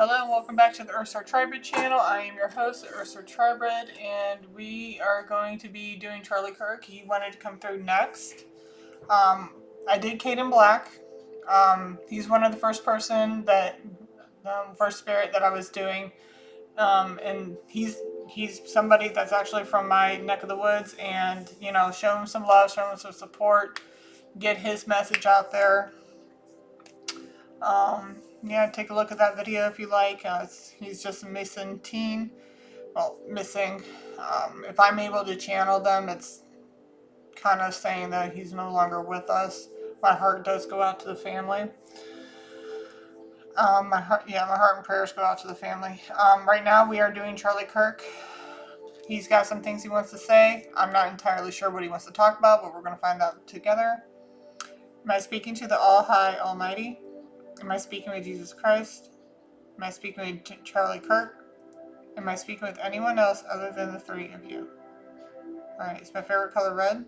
Hello and welcome back to the Ursar Tribrid channel. I am your host, Ursar Tribrid, and we are going to be doing Charlie Kirk. He wanted to come through next. I did Kate in Black. He's one of the first spirit that I was doing, and he's somebody that's actually from my neck of the woods, and show him some love, show him some support, get his message out there. Yeah, take a look at that video if you like. He's just a missing teen. Well, missing. If I'm able to channel them, it's kind of saying that he's no longer with us. My heart does go out to the family. My heart and prayers go out to the family. Right now we are doing Charlie Kirk. He's got some things he wants to say. I'm not entirely sure what he wants to talk about, but we're going to find out together. Am I speaking to the All High Almighty? Am I speaking with Jesus Christ? Am I speaking with Charlie Kirk? Am I speaking with anyone else other than the three of you? Alright, is my favorite color red?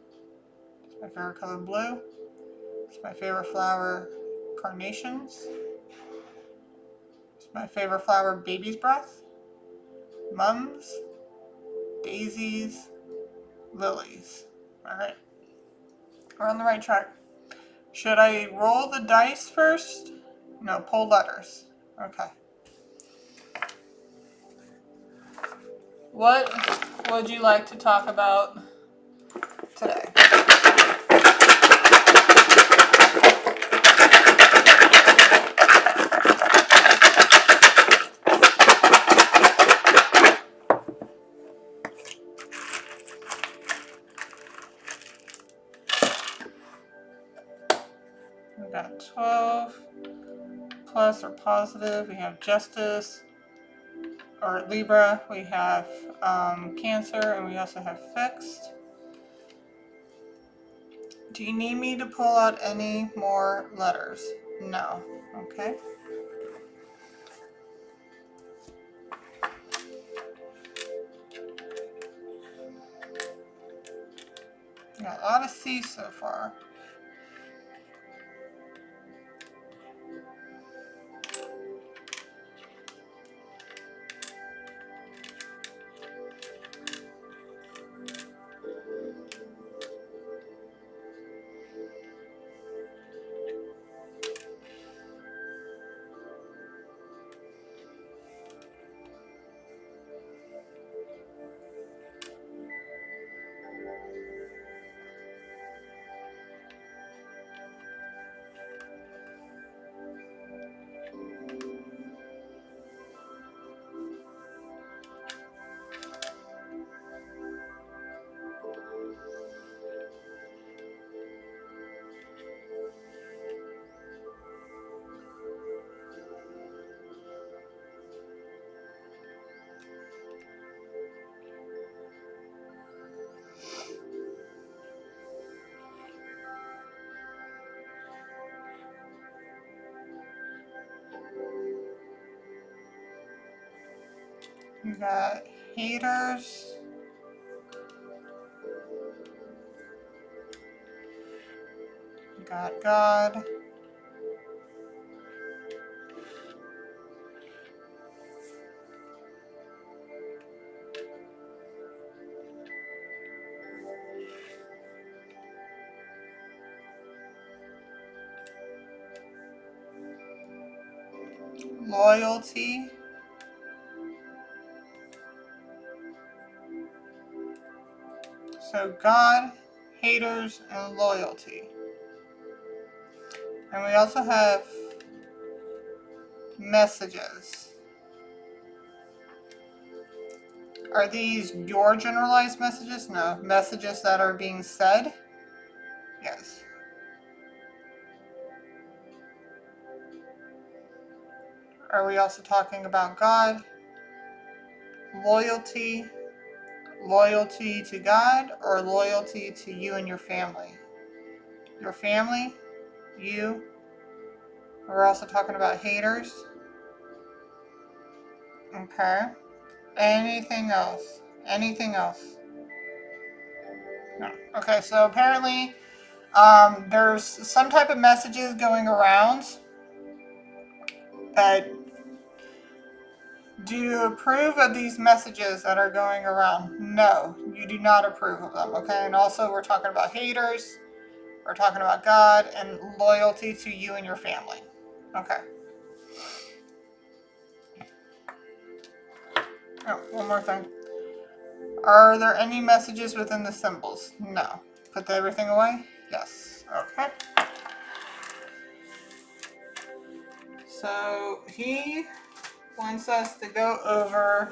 Is my favorite color blue? Is my favorite flower carnations? Is my favorite flower baby's breath? Mums? Daisies? Lilies? Alright, we're on the right track. Should I roll the dice first? No, pull letters. Okay. What would you like to talk about today? We got 12 plus or positive. We have justice or Libra. We have Cancer, and we also have fixed. Do you need me to pull out any more letters? No. Okay. Got a lot of C's so far. You got haters. You got God. Loyalty. So God, haters, and loyalty. And we also have messages. Are these your generalized messages? No. Messages that are being said? Yes. Are we also talking about God? Loyalty? Loyalty to God or loyalty to you and your family? Your family? You? We're also talking about haters. Okay. Anything else? Anything else? No. Okay, so apparently there's some type of messages going around that Do you approve of these messages that are going around? No, you do not approve of them, okay? And also, we're talking about haters, we're talking about God, and loyalty to you and your family. Okay. Oh, one more thing. Are there any messages within the symbols? No. Put everything away? Yes. Okay. So, he wants us to go over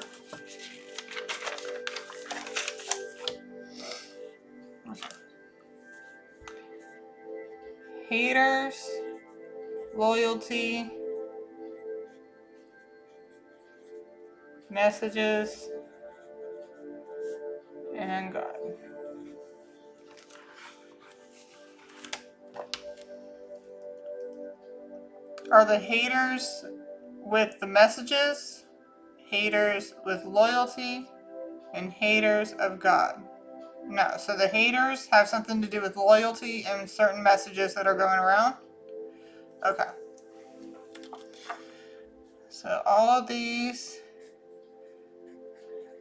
haters, loyalty, messages, and God. Are the haters with the messages, haters with loyalty, and haters of God? No. So the haters have something to do with loyalty and certain messages that are going around? Okay. So all of these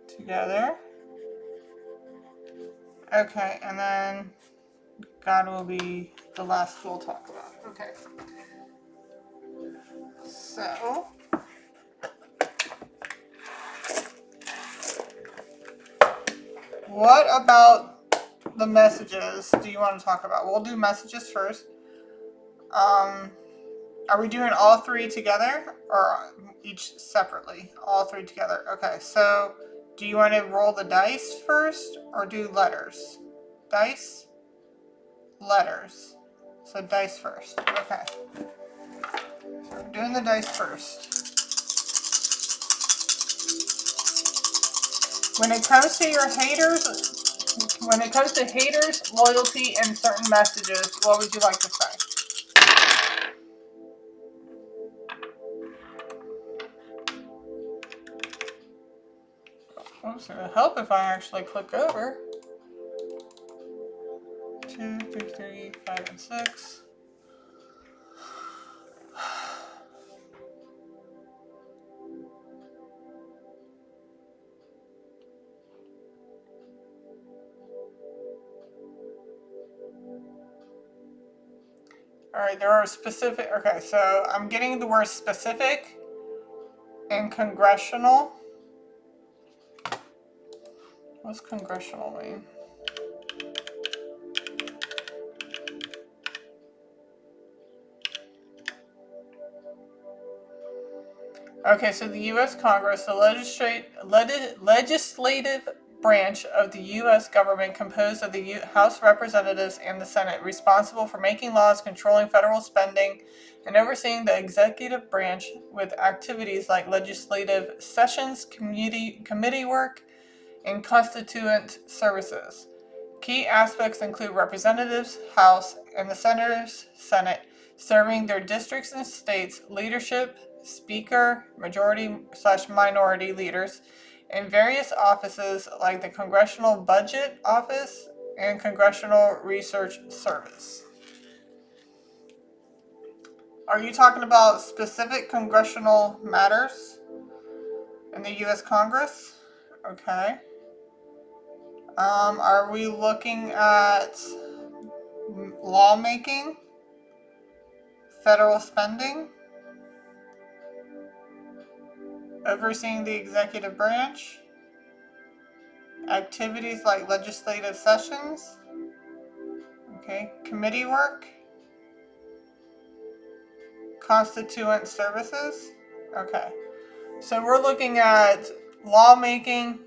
together. Okay, and then God will be the last we'll talk about. Okay. So, what about the messages do you want to talk about? We'll do messages first. Are we doing all three together or each separately? All three together. Okay, so do you want to roll the dice first or do letters? Dice, letters. So dice first. Okay. So we're doing the dice first. When it comes to your haters, loyalty, and certain messages, what would you like to say? Oops, it would help if I actually click over. 2, 3, 5, and 6. Alright, there are specific. Okay, so I'm getting the word specific and congressional. What's congressional mean? Okay, so the U.S. Congress, the legislative branch of the U.S. government composed of the House Representatives and the Senate, responsible for making laws, controlling federal spending, and overseeing the executive branch with activities like legislative sessions, committee work, and constituent services. Key aspects include representatives, House, and the Senators, Senate, serving their districts and states, leadership, speaker, majority/minority leaders, in various offices like the Congressional Budget Office and Congressional Research Service. Are you talking about specific congressional matters in the U.S. Congress? Okay. Are we looking at lawmaking, federal spending, overseeing the executive branch, activities like legislative sessions, okay, committee work, constituent services? Okay. So we're looking at lawmaking,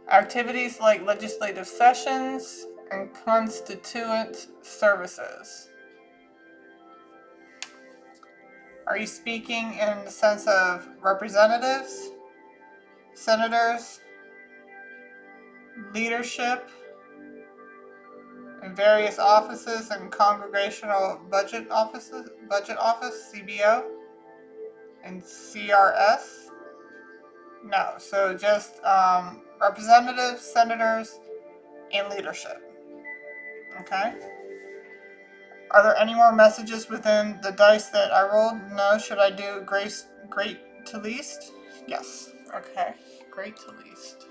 activities like legislative sessions, and constituent services. Are you speaking in the sense of representatives, senators, leadership in various offices and congressional budget office, CBO, and CRS? No, so just representatives, senators, and leadership. Okay. Are there any more messages within the dice that I rolled? No. Should I do great to least? Yes. Okay. Great to least.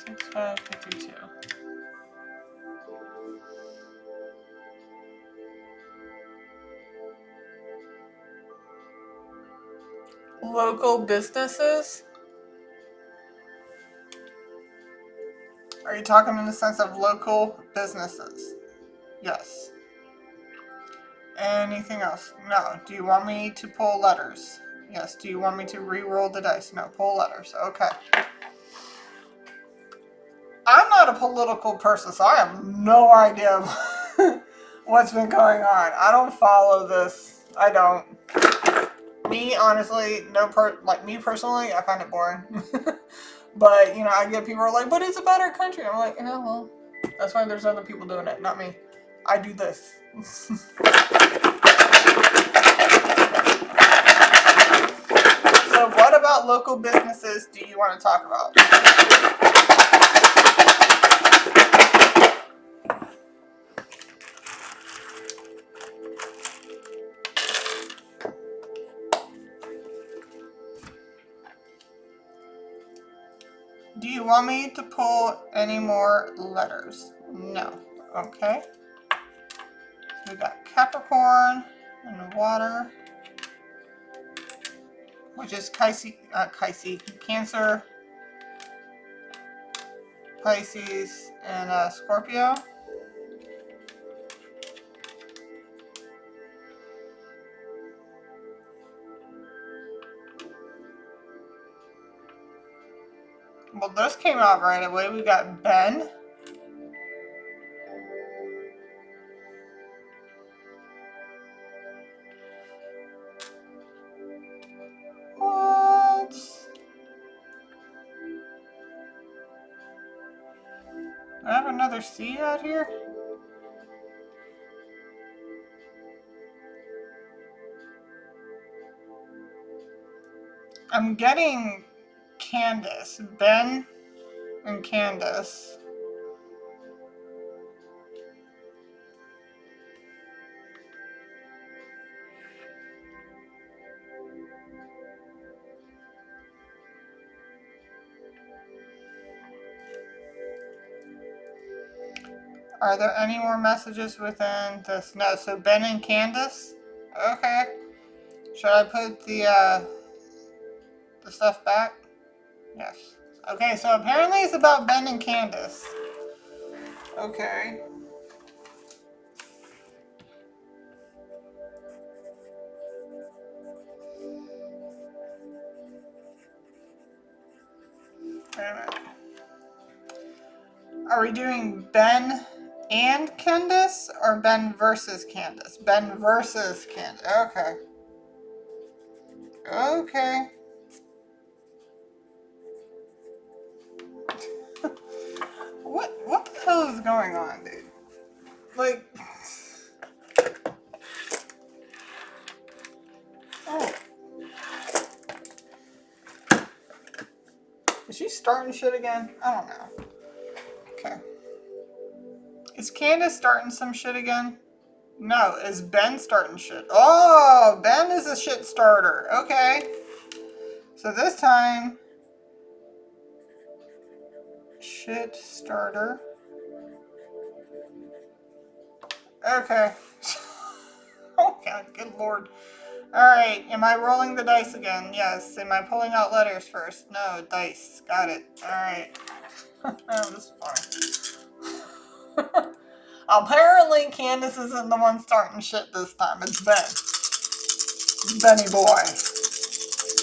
6552. Local businesses? Are you talking in the sense of local businesses? Yes. Anything else? No. Do you want me to pull letters? Yes. Do you want me to re-roll the dice? No. Pull letters. Okay. I'm not a political person, so I have no idea what's been going on. I don't follow this. I don't. Me, honestly, like me personally, I find it boring. But, you know, I get people who are like, but it's a better country. I'm like, yeah, well, that's why there's other people doing it, not me. I do this. So what about local businesses do you want to talk about? Do you want me to pull any more letters? No. Okay. We got Capricorn and water, which is Cancer, Pisces, and Scorpio. Well, those came out right away. We got Ben. What? I have another C out here? I'm getting Candace. Ben and Candace. Are there any more messages within this? No, so Ben and Candace? Okay. Should I put the stuff back? Yes. Okay, so apparently it's about Ben and Candace. Okay. Wait a minute. Are we doing Ben and Candace or Ben versus Candace? Ben versus Candace. Okay. Okay. What the hell is going on, dude? Like, oh, is she starting shit again? I don't know. Okay. Is Candace starting some shit again? No, is Ben starting shit? Oh, Ben is a shit starter. Okay. So this time, shit starter. Okay. Oh god, good lord. Alright, am I rolling the dice again? Yes. Am I pulling out letters first? No, dice. Got it. Alright. Oh, this is fun. Apparently, Candace isn't the one starting shit this time. It's Ben. Benny boy.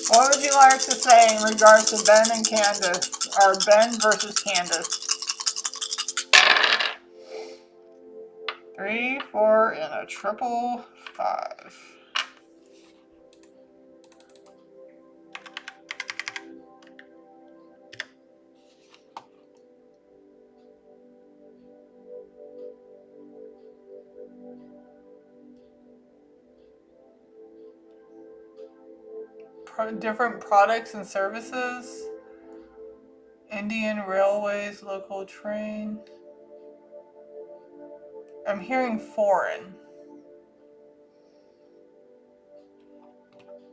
What would you like to say in regards to Ben and Candace? Or Ben versus Candace? 3, 4, and a triple 5. Different products and services. Indian Railways, local train. I'm hearing foreign.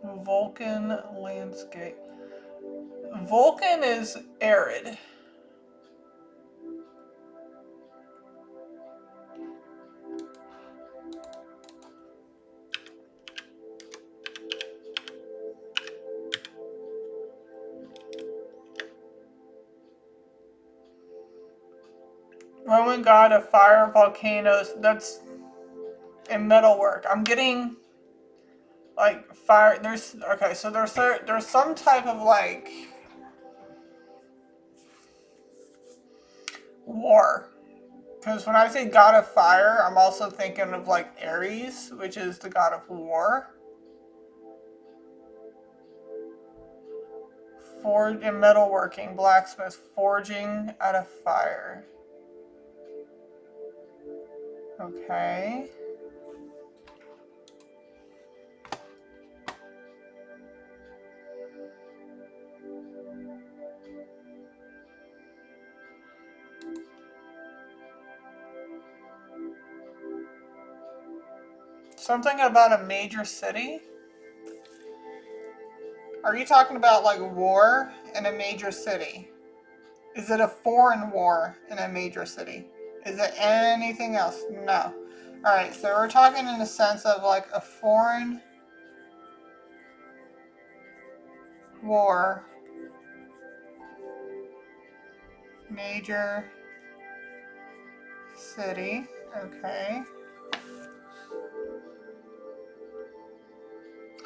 Vulcan landscape. Vulcan is arid. Roman god of fire, volcanoes. That's in metalwork. I'm getting like fire. There's okay. So there's some type of like war. Because when I say god of fire, I'm also thinking of like Ares, which is the god of war. Forge and metalworking, blacksmith, forging out of fire. Okay. Something about a major city? Are you talking about like war in a major city? Is it a foreign war in a major city? Is it anything else? No. Alright, so we're talking in the sense of like a foreign war, major city. Okay.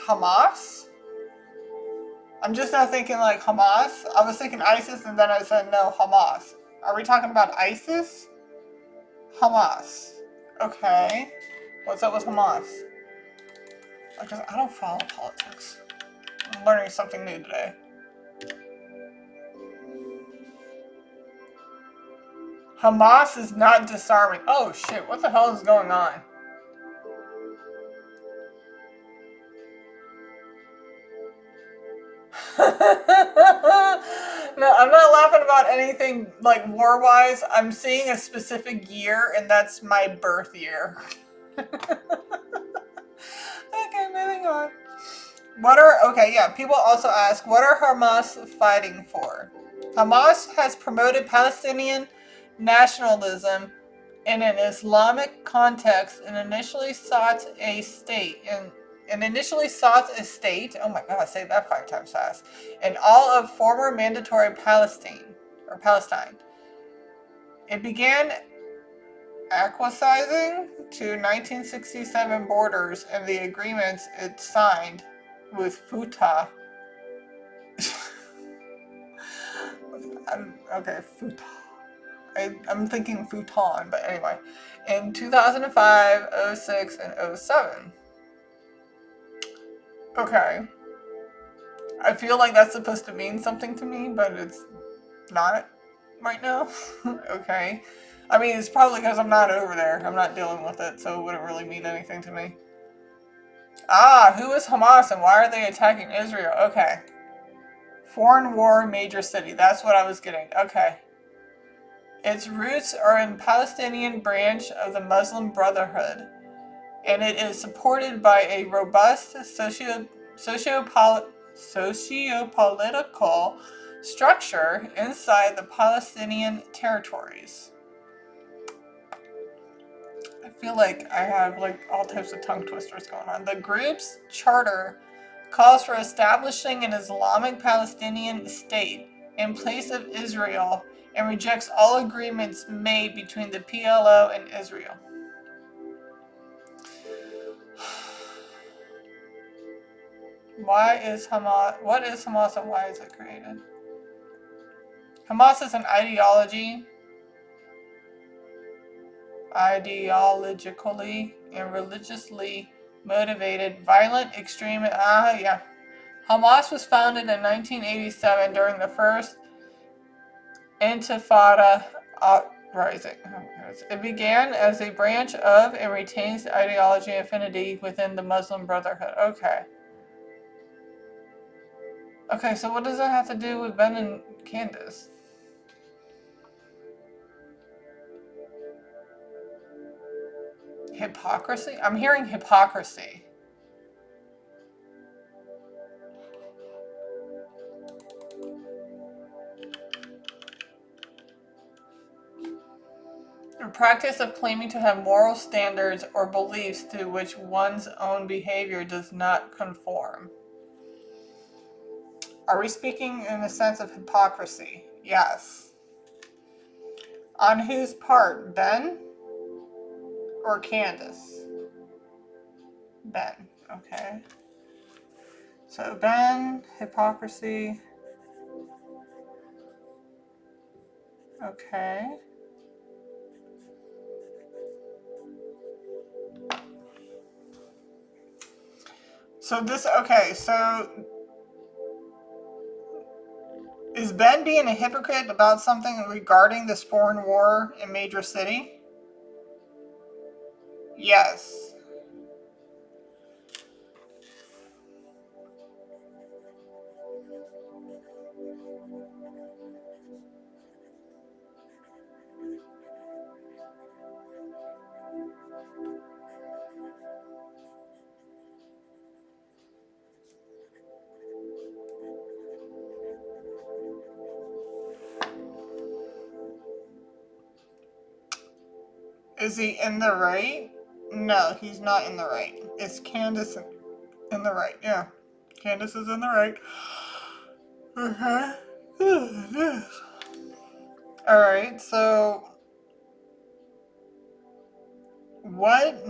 Hamas? I'm just now thinking like Hamas. I was thinking ISIS and then I said no, Hamas. Are we talking about ISIS? Hamas. Okay. What's up with Hamas? Because I don't follow politics. I'm learning something new today. Hamas is not disarming. Oh shit, what the hell is going on? No, I'm not laughing about anything like war-wise. I'm seeing a specific year, and that's my birth year. Okay, moving on. Okay, yeah, people also ask, what are Hamas fighting for? Hamas has promoted Palestinian nationalism in an Islamic context and initially sought a state oh my god, I say that 5 times fast, in all of former mandatory Palestine. It began acquiescing to 1967 borders and the agreements it signed with Fatah. Okay, Fatah. I'm thinking futon, but anyway. In 2005, 06, and 07. Okay. I feel like that's supposed to mean something to me, but it's not right now. Okay. I mean, it's probably because I'm not over there. I'm not dealing with it, so it wouldn't really mean anything to me. Ah, who is Hamas and why are they attacking Israel? Okay. Foreign war, major city. That's what I was getting. Okay. Its roots are in Palestinian branch of the Muslim Brotherhood, and it is supported by a robust socio-political structure inside the Palestinian territories. I feel like I have like all types of tongue twisters going on. The group's charter calls for establishing an Islamic Palestinian state in place of Israel and rejects all agreements made between the PLO and Israel. What is Hamas and why is it created? Hamas is an ideologically and religiously motivated, violent, extreme. Yeah. Hamas was founded in 1987 during the first Intifada uprising. It began as a branch of and retains the ideology affinity within the Muslim Brotherhood. Okay. Okay, so what does that have to do with Ben and Candace? Hypocrisy? I'm hearing hypocrisy. The practice of claiming to have moral standards or beliefs to which one's own behavior does not conform. Are we speaking in the sense of hypocrisy? Yes. On whose part, Ben or Candace? Ben. Okay. So Ben, hypocrisy. Okay. So is Ben being a hypocrite about something regarding this foreign war in major city? Yes. Is he in the right? No, he's not in the right. Is Candace in the right? Yeah. Candace is in the right. Okay. Alright, so what?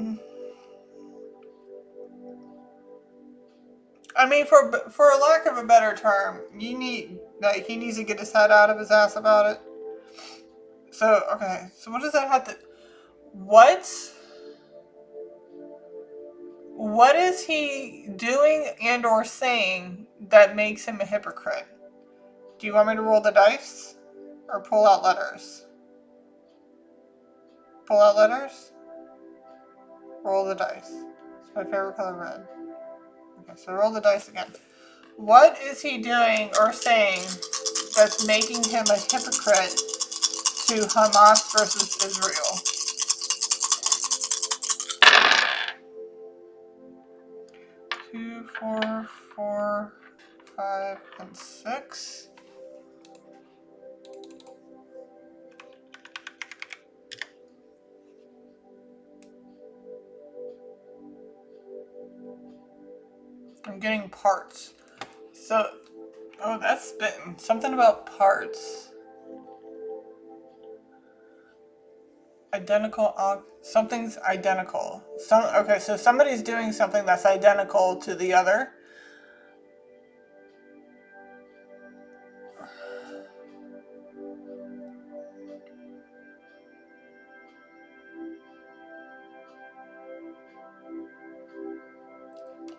I mean, for a lack of a better term, he needs to get his head out of his ass about it. So, okay, so what does that have to... What is he doing and or saying that makes him a hypocrite? Do you want me to roll the dice? Or pull out letters? Pull out letters? Roll the dice. It's my favorite color, red. Okay, so roll the dice again. What is he doing or saying that's making him a hypocrite to Hamas versus Israel? 2, 4, 4, 5, and 6. I'm getting parts. So, oh, that's spitting. Something about parts. Identical. Something's identical. Okay, so somebody's doing something that's identical to the other.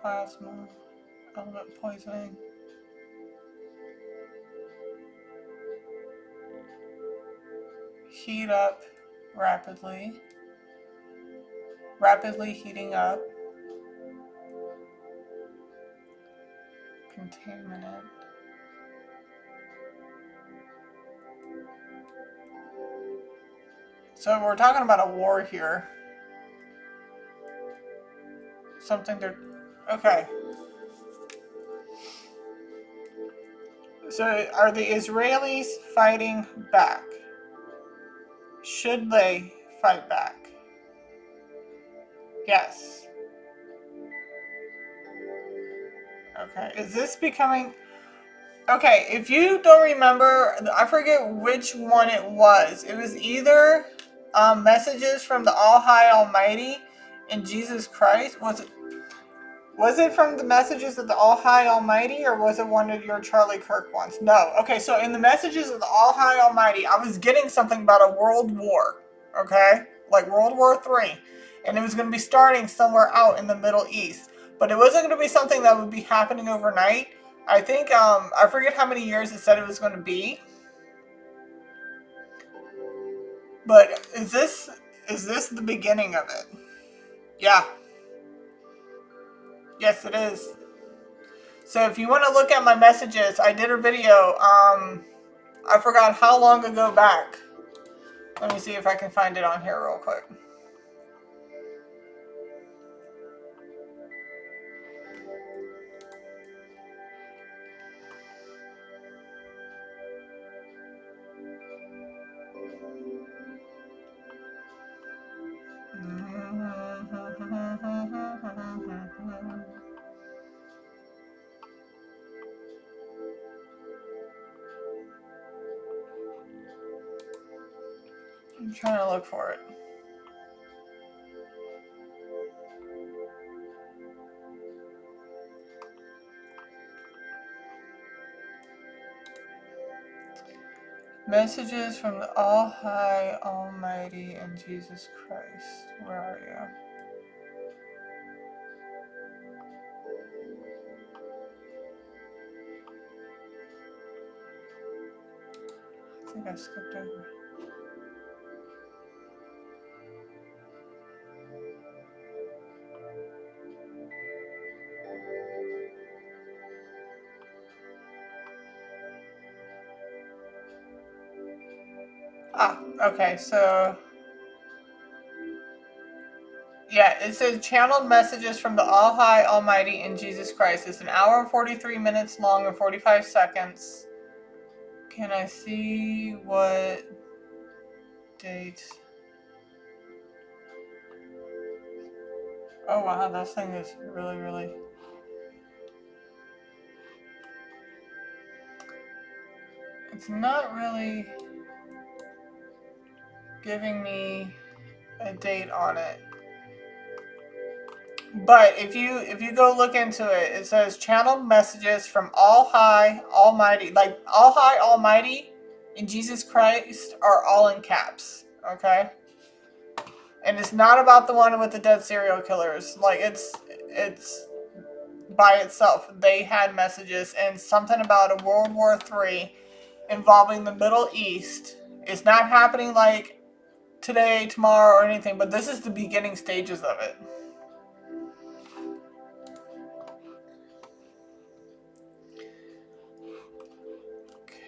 Plasma. Element poisoning. Heat up rapidly. Rapidly heating up. Contaminant. So we're talking about a war here. Something they're... Okay. So are the Israelis fighting back? Should they fight back? Yes. Okay. Is this becoming... Okay, if you don't remember, I forget which one it was. It was either messages from the All High Almighty and Jesus Christ. Was it from the messages of the All High Almighty, or was it one of your Charlie Kirk ones? No. Okay, so in the messages of the All High Almighty, I was getting something about a world war. Okay? Like World War III. And it was going to be starting somewhere out in the Middle East. But it wasn't going to be something that would be happening overnight. I think, I forget how many years it said it was going to be. But is this the beginning of it? Yeah. Yes, it is. So if you want to look at my messages, I did a video, I forgot how long ago back. Let me see if I can find it on here real quick. I'm trying to look for it. Messages from the All High, Almighty, and Jesus Christ. Where are you? I think I skipped over. Ah, okay, so yeah, it says channeled messages from the All High, Almighty, and Jesus Christ. It's an hour and 43 minutes long and 45 seconds. Can I see what date? Oh wow, this thing is really. It's not really giving me a date on it. But if you go look into it, it says channeled messages from All High, Almighty, like All High, Almighty, and Jesus Christ are all in caps. Okay, and it's not about the one with the dead serial killers. Like it's by itself. They had messages and something about a World War III involving the Middle East. It's not happening like today, tomorrow, or anything. But this is the beginning stages of it.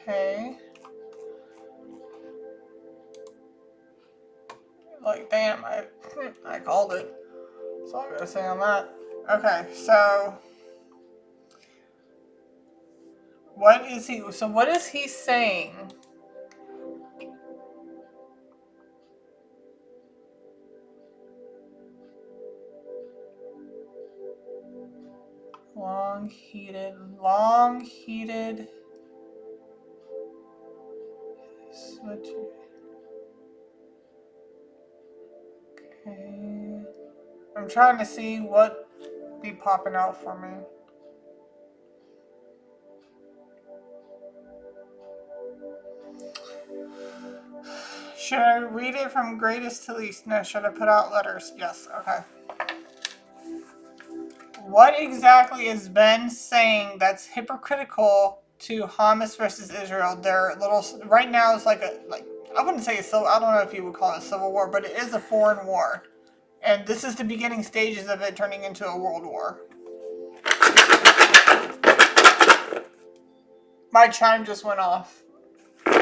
Okay. Like, damn, I called it. That's all I gotta say on that. Okay, so what is he saying? Long heated. Switch. Okay. I'm trying to see what be popping out for me. Should I read it from greatest to least? No. Should I put out letters? Yes. Okay. What exactly is Ben saying that's hypocritical to Hamas versus Israel? Their little right now it's like I wouldn't say I don't know if you would call it a civil war, but it is a foreign war, and this is the beginning stages of it turning into a world war. My chime just went off. So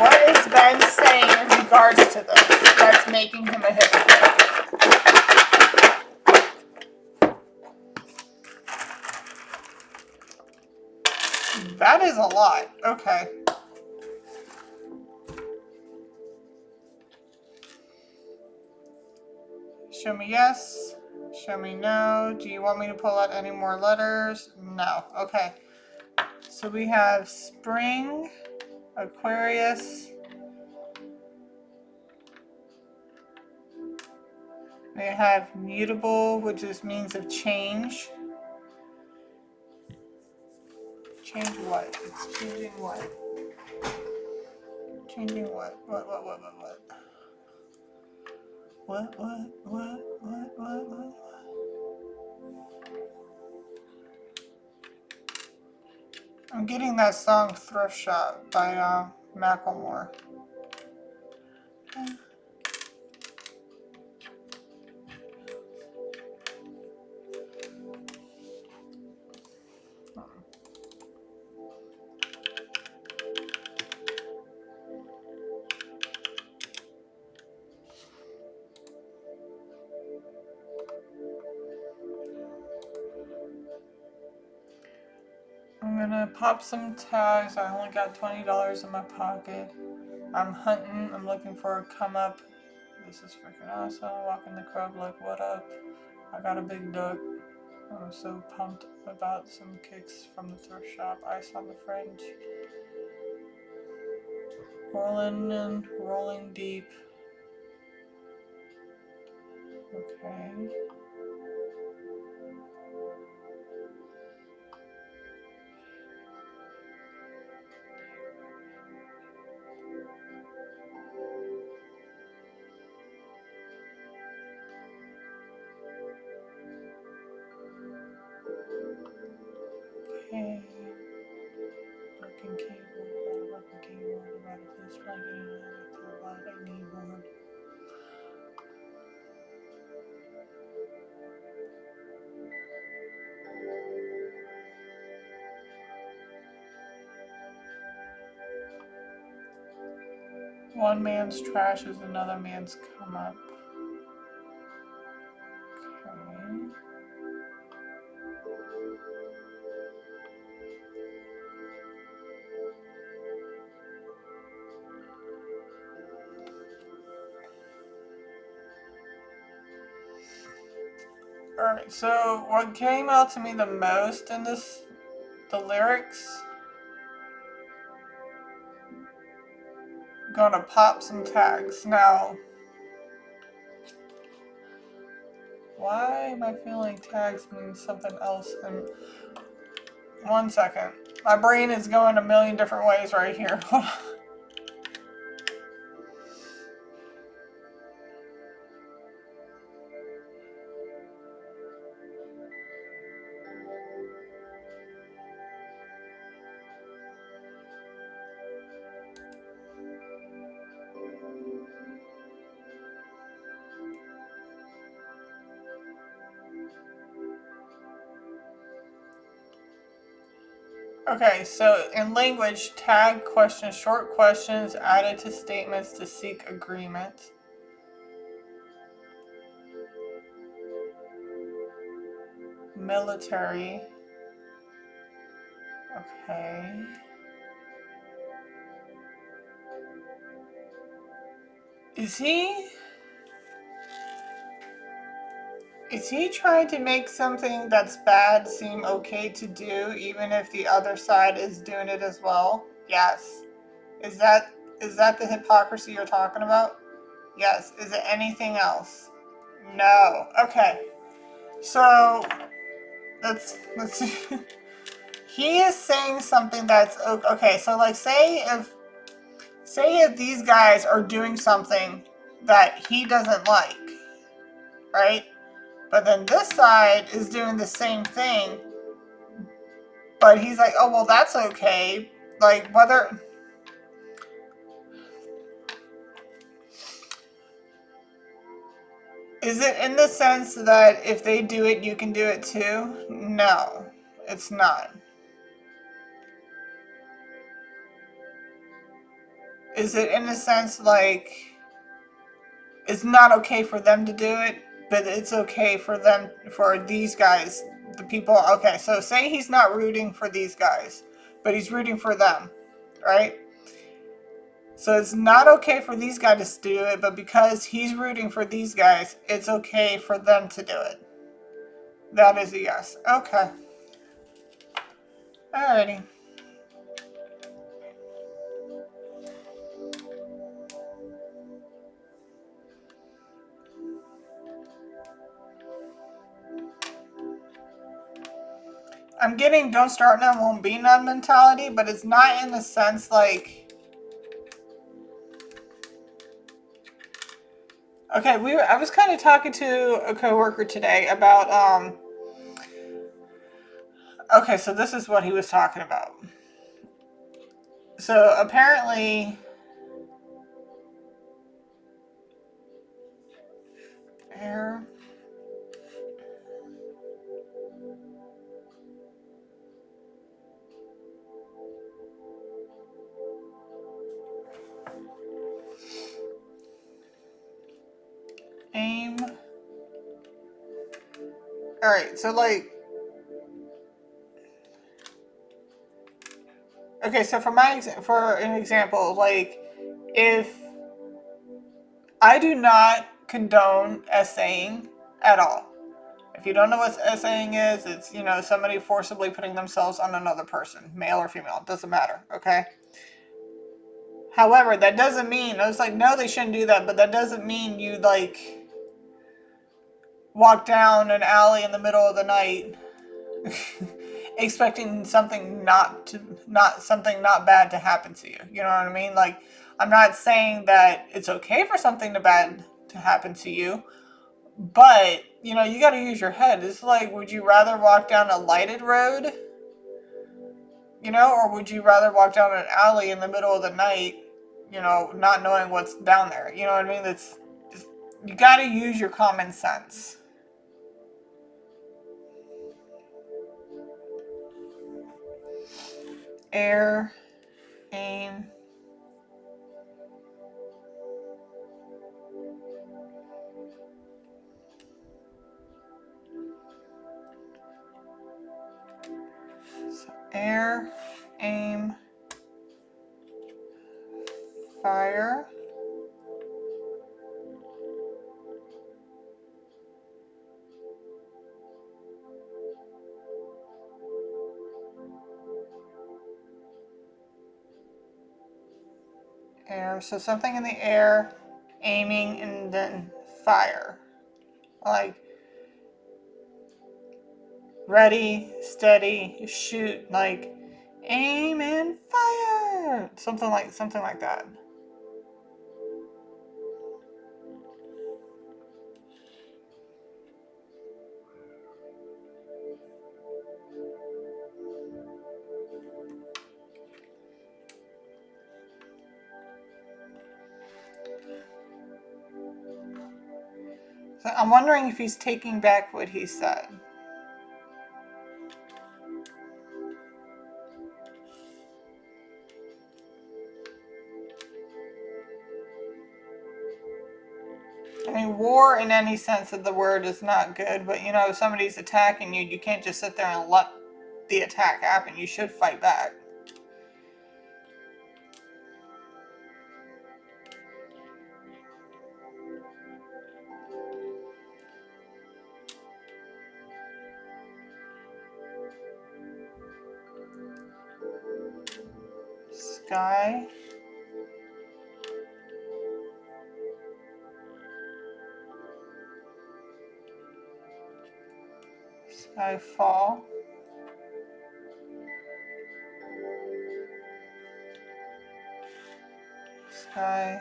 what is Ben saying in regards to this that's making him a hypocrite? That is a lot. Okay. Show me yes. Show me no. Do you want me to pull out any more letters? No. Okay. So we have spring, Aquarius. We have mutable, which is means of change. Change what? It's changing what? Changing what? What? I'm getting that song Thrift Shop by Macklemore. I'm gonna pop some tags. I only got $20 in my pocket. I'm hunting. I'm looking for a come up. This is freaking awesome. Walking the crowd like, what up? I got a big duck. I'm so pumped about some kicks from the thrift shop. Ice on the fringe. Rolling in, rolling deep. Okay. Okay. Working keyboard, working keyboard, about this, plugging in a lot of keyboard. One man's trash is another man's come up. Okay. Alright, so what came out to me the most in this, the lyrics, gonna pop some tags. Now, why am I feeling tags mean something else? And 1 second. My brain is going a million different ways right here. Hold on. Okay, so in language, tag questions, short questions added to statements to seek agreement. Military. Okay. Is he trying to make something that's bad seem okay to do, even if the other side is doing it as well? Yes. Is that the hypocrisy you're talking about? Yes. Is it anything else? No. Okay. So let's see. He is saying something that's okay. So like, say if these guys are doing something that he doesn't like, right? But then this side is doing the same thing, but he's like, oh, well, that's okay. Like, whether... Is it in the sense that if they do it, you can do it too? No, it's not. Is it in the sense like it's not okay for them to do it, but it's okay for them, for these guys, the people? Okay, so say he's not rooting for these guys, but he's rooting for them, right? So it's not okay for these guys to do it, but because he's rooting for these guys, it's okay for them to do it. That is a yes. Okay. Alrighty. I'm getting don't start none, won't be none mentality, but it's not in the sense like... Okay, I was kind of talking to a coworker today about okay, so this is what he was talking about. So apparently here, aim. Alright, so like, okay, so for an example, like, if I do not condone essaying at all. If you don't know what essaying is, it's, somebody forcibly putting themselves on another person, male or female, it doesn't matter, okay? However, that doesn't mean, I was like, no, they shouldn't do that, but that doesn't mean you, like, walk down an alley in the middle of the night expecting something not bad to happen to you. You know what I mean? Like, I'm not saying that it's okay for something bad to happen to you, but, you know, you got to use your head. It's like, would you rather walk down a lighted road, you know, or would you rather walk down an alley in the middle of the night, you know, not knowing what's down there? You know what I mean? You got to use your common sense. Air, aim. So air, aim, fire. Air, so something in the air, aiming, and then fire. Like, ready, steady, shoot, like, aim and fire. Something like that. So I'm wondering if he's taking back what he said. I mean, war in any sense of the word is not good, but you know, if somebody's attacking you, you can't just sit there and let the attack happen. You should fight back. Sky. Skyfall. Sky.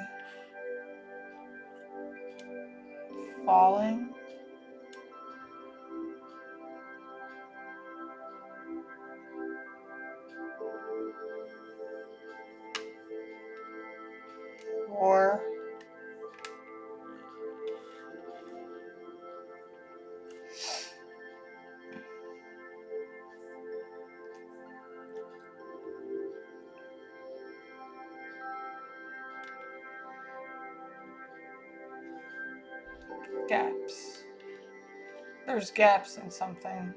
Falling. War. Gaps. There's gaps in something.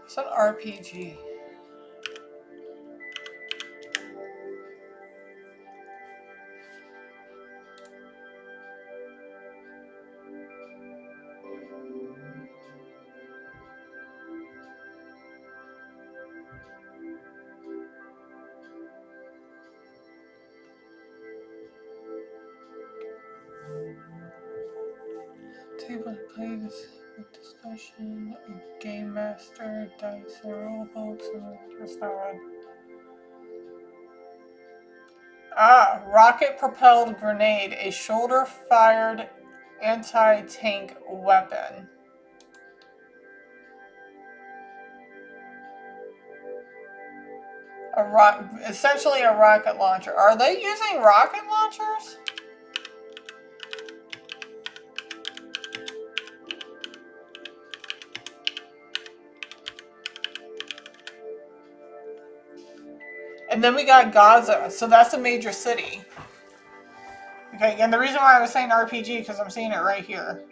It's an RPG. Table to play this with discussion, a game master, dice, and rule books, and that's not right. Rocket propelled grenade, a shoulder fired anti-tank weapon. Essentially a rocket launcher. Are they using rocket launchers? And then we got Gaza, so that's a major city. Okay, and the reason why I was saying RPG, because I'm seeing it right here.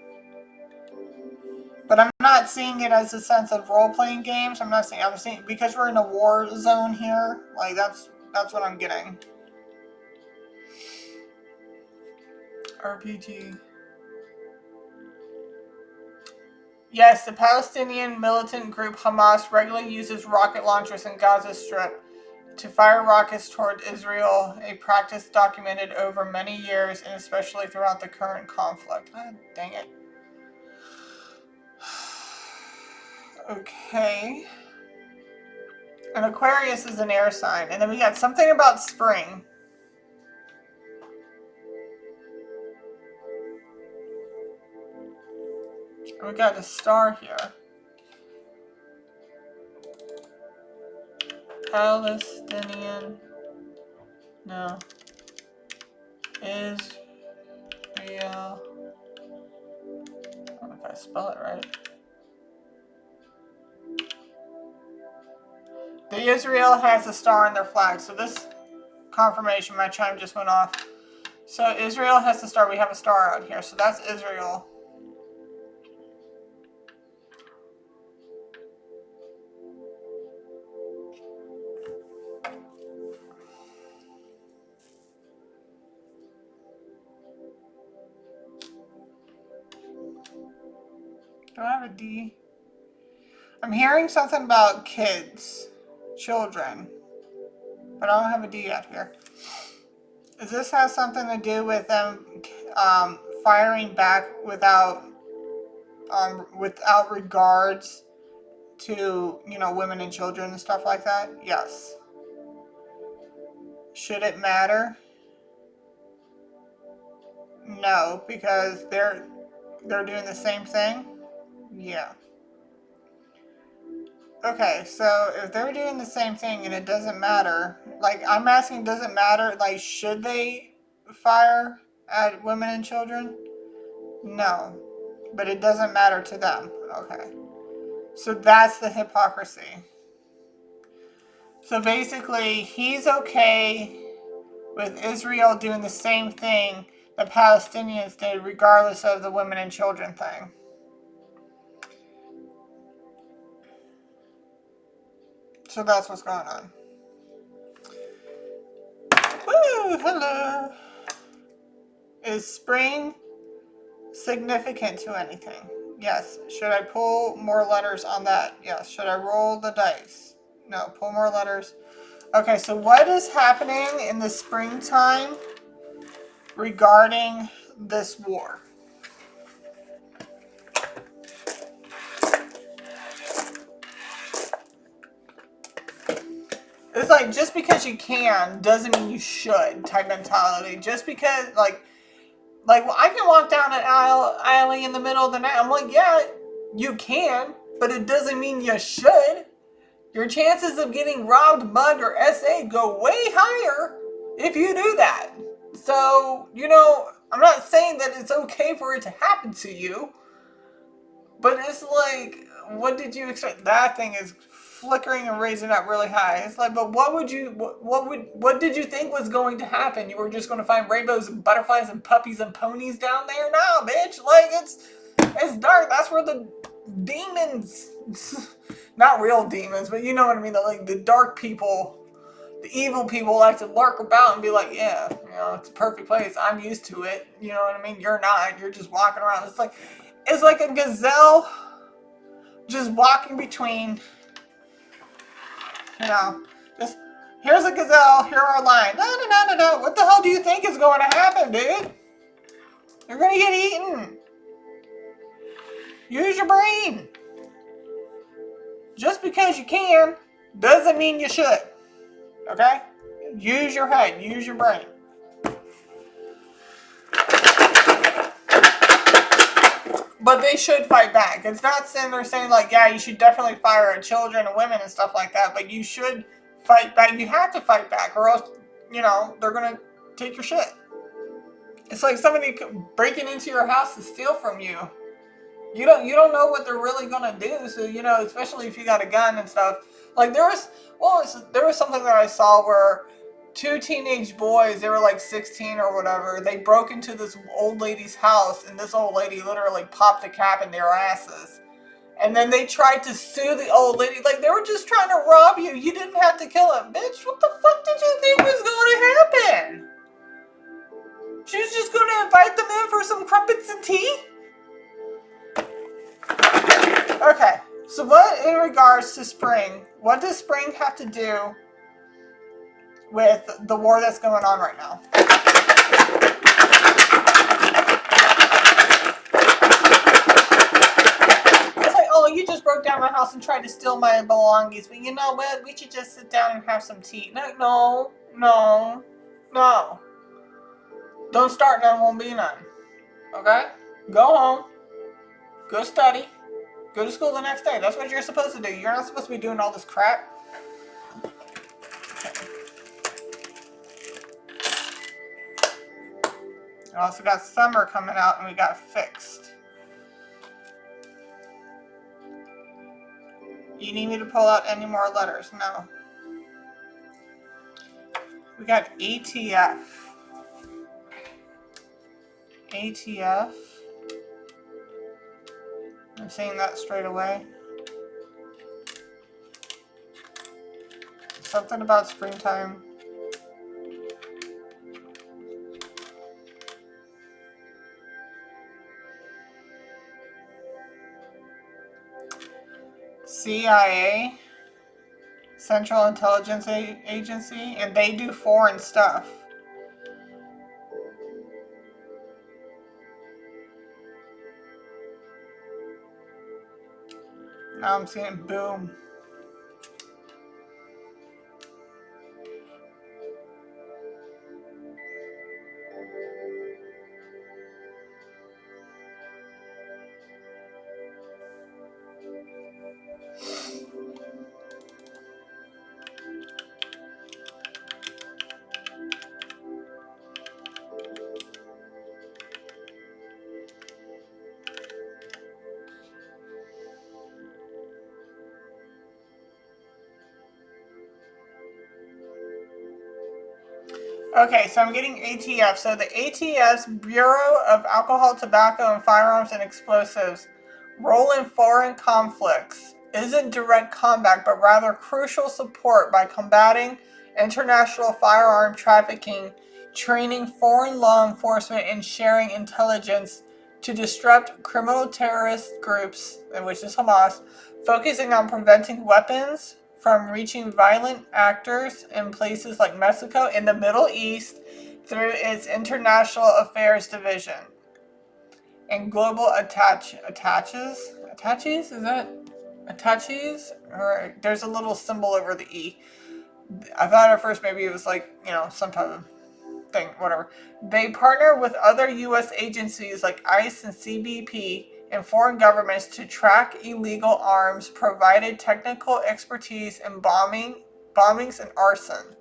But I'm not seeing it as a sense of role-playing games. I'm seeing, because we're in a war zone here, like that's what I'm getting. RPG. Yes, the Palestinian militant group Hamas regularly uses rocket launchers in Gaza Strip to fire rockets toward Israel, a practice documented over many years and especially throughout the current conflict. Ah, dang it. Okay. An Aquarius is an air sign. And then we got something about spring. And we got a star here. Palestinian. No. Israel. I don't know if I spell it right. The Israel has a star in their flag. So this confirmation, my chime just went off. So Israel has a star. We have a star out here. So that's Israel. Do I have a D? I'm hearing something about kids, children, but I don't have a D yet here. Does this have something to do with them firing back without regards to, you know, women and children and stuff like that? Yes. Should it matter? No, because they're doing the same thing. Yeah. Okay, so if they're doing the same thing and it doesn't matter, like, I'm asking, does it matter? Like, should they fire at women and children? No, but it doesn't matter to them. Okay, so that's the hypocrisy. So basically, he's okay with Israel doing the same thing the Palestinians did, regardless of the women and children thing. So that's what's going on. Woo! Hello! Is spring significant to anything? Yes. Should I pull more letters on that? Yes. Should I roll the dice? No. Pull more letters. Okay, so what is happening in the springtime regarding this war? It's like, just because you can doesn't mean you should type mentality. Just because, like well, I can walk down an alley in the middle of the night. I'm like, yeah, you can, but it doesn't mean you should. Your chances of getting robbed, mugged, or SA go way higher if you do that. So, you know, I'm not saying that it's okay for it to happen to you, but it's like, what did you expect? That thing is flickering and raising up really high. It's like, but what did you think was going to happen? You were just going to find rainbows and butterflies and puppies and ponies down there? No, bitch. Like, it's dark. That's where the demons, not real demons, but you know what I mean. The dark people, the evil people like to lurk about and be like, yeah, you know, it's a perfect place. I'm used to it. You know what I mean? You're not. You're just walking around. It's like a gazelle just walking between, you know, just, here's a gazelle, here are lions. No. What the hell do you think is going to happen, dude? You're going to get eaten. Use your brain. Just because you can doesn't mean you should. Okay? Use your head. Use your brain. But they should fight back. It's not saying they're saying, like, yeah, you should definitely fire at children and women and stuff like that, but you should fight back. You have to fight back, or else, you know, they're going to take your shit. It's like somebody breaking into your house to steal from you. You don't know what they're really going to do, so, you know, especially if you got a gun and stuff. Like, there was something that I saw where two teenage boys, they were like 16 or whatever, they broke into this old lady's house, and this old lady literally popped a cap in their asses. And then they tried to sue the old lady, like, they were just trying to rob you. You didn't have to kill him. Bitch, what the fuck did you think was going to happen? She was just going to invite them in for some crumpets and tea? Okay, so what in regards to spring, what does spring have to do with the war that's going on right now? It's like, oh, you just broke down my house and tried to steal my belongings, but you know what? We should just sit down and have some tea. No. Don't start none, won't be none. Okay? Go home. Go study. Go to school the next day. That's what you're supposed to do. You're not supposed to be doing all this crap. We also got summer coming out and we got fixed. You need me to pull out any more letters? No. We got ATF. ATF. I'm saying that straight away. Something about springtime. CIA. Central Intelligence Agency. And they do foreign stuff. Now I'm seeing boom. Okay, so I'm getting ATF. So the ATF's Bureau of Alcohol, Tobacco, and Firearms and Explosives role in foreign conflicts isn't direct combat, but rather crucial support by combating international firearm trafficking, training foreign law enforcement, and sharing intelligence to disrupt criminal terrorist groups, which is Hamas, focusing on preventing weapons from reaching violent actors in places like Mexico and the Middle East through its International Affairs Division. And global attaches? Is that attaches? Or there's a little symbol over the E. I thought at first maybe it was like, some type of thing, whatever. They partner with other U.S. agencies like ICE and CBP and foreign governments to track illegal arms, provided technical expertise in bombings and arson,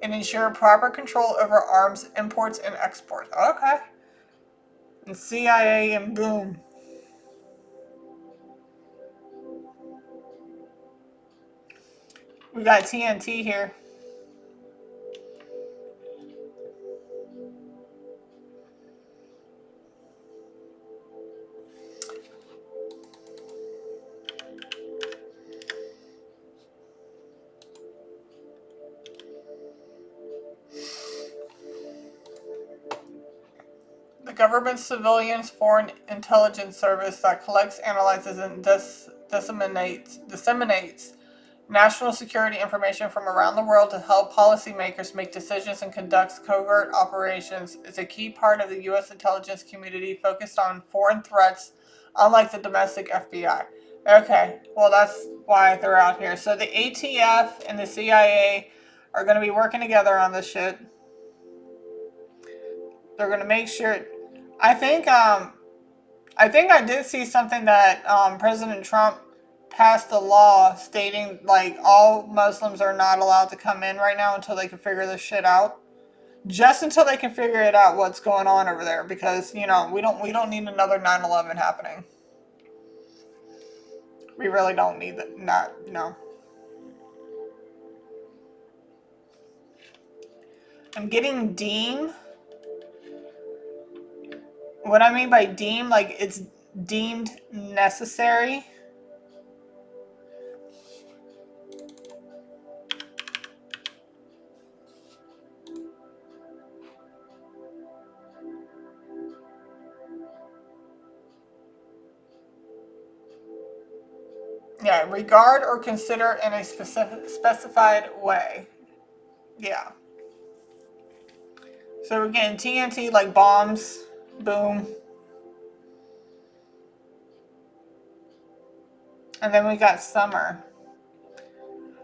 and ensure proper control over arms imports and exports. Okay. And CIA and boom. We got TNT here. The government's civilians foreign intelligence service that collects, analyzes, and disseminates national security information from around the world to help policymakers make decisions and conducts covert operations is a key part of the U.S. intelligence community focused on foreign threats, unlike the domestic FBI. Okay, well that's why they're out here. So the ATF and the CIA are going to be working together on this shit. They're going to make sure. I think I did see something that President Trump passed a law stating like all Muslims are not allowed to come in right now until they can figure this shit out. Just until they can figure it out what's going on over there, because we don't need another 9/11 happening. We really don't need that. No. I'm getting deem. What I mean by deem, like it's deemed necessary. Yeah, regard or consider in a specified way. Yeah. So we're getting TNT like bombs. Boom. And then we got summer.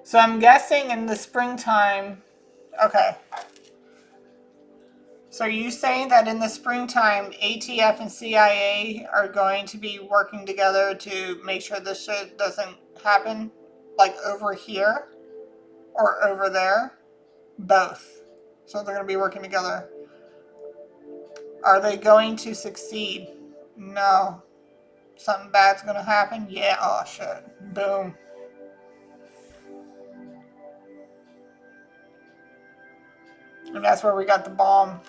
So I'm guessing in the springtime. Okay. So are you saying that in the springtime, ATF and CIA are going to be working together to make sure this shit doesn't happen? Like over here or over there? Both. So they're going to be working together. Are they going to succeed? No. Something bad's going to happen? Yeah. Oh, shit. Boom. And that's where we got the bomb.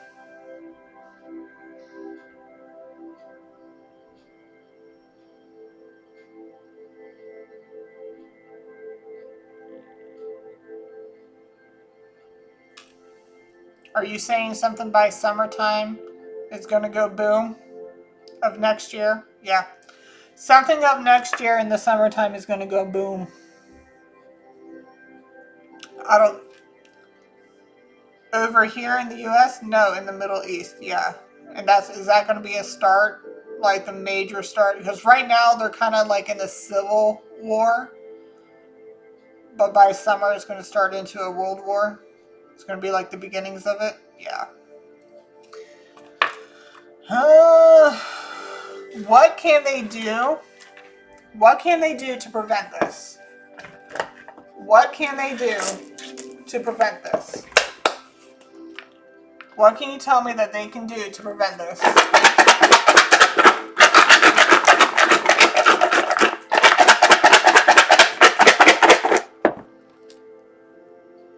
Are you saying something by summertime is going to go boom of next year? Yeah. Something of next year in the summertime is going to go boom. I don't. Over here in the U.S., no. In the Middle East, yeah. And is that going to be a start, like the major start? Because right now they're kind of like in a civil war, but by summer it's going to start into a world war. It's going to be like the beginnings of it. Yeah. What can they do? What can they do to prevent this? What can they do to prevent this? What can you tell me that they can do to prevent this?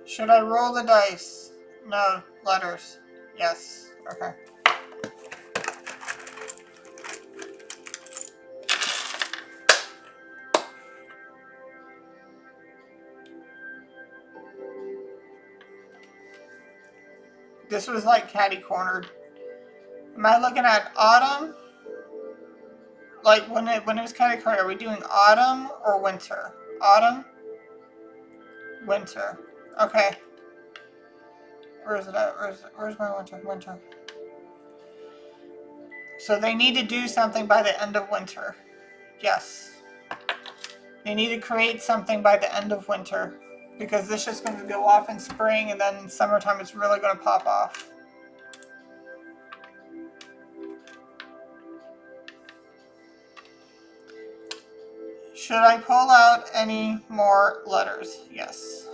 Should I roll the dice? No. Letters. Yes. Okay. This was like catty-cornered. Am I looking at autumn? Like when it was catty-cornered, are we doing autumn or winter? Autumn? Winter. Okay. Where is it at? Where's my winter? Winter. So they need to do something by the end of winter. Yes. They need to create something by the end of winter. Because this is going to go off in spring and then in summertime it's really going to pop off. Should I pull out any more letters? Yes.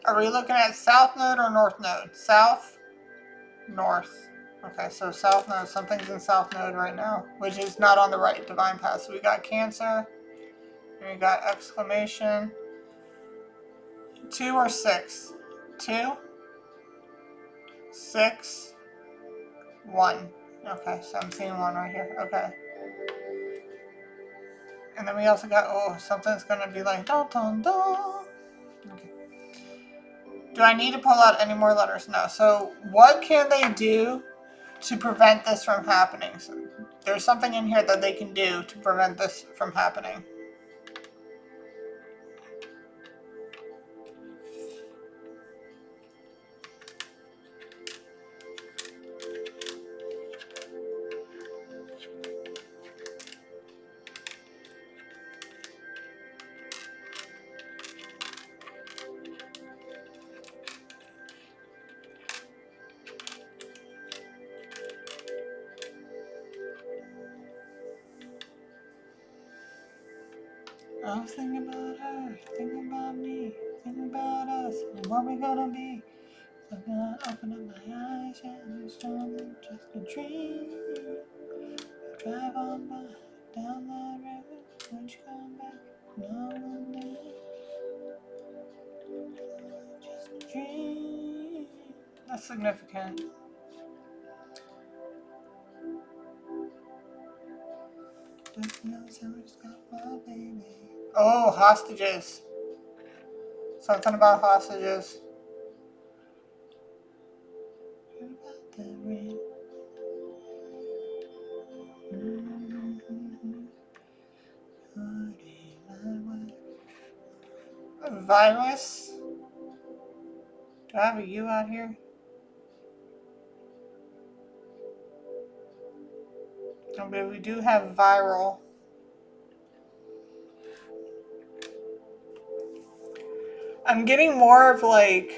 Are we looking at south node or north node? South, north. Okay, so south node, something's in south node right now, which is not on the right divine path. So we got Cancer, and we got exclamation. 2 or 6? 2, 6, 1. Okay, so I'm seeing 1 right here. Okay. And then we also got, oh, something's going to be like, dun dun dun. Okay. Do I need to pull out any more letters? No. So what can they do to prevent this from happening? So there's something in here that they can do to prevent this from happening. I was thinking about her, thinking about me, thinking about us, and what we gonna be. So I'm gonna open up my eyes, and it's only just a dream. Drive on by, down the road, won't you come back? No one knows, just a dream. That's significant. Just knows how much got my baby. Oh, hostages. Something about hostages. A virus? Do I have a U out here? Oh, but we do have viral. I'm getting more of like...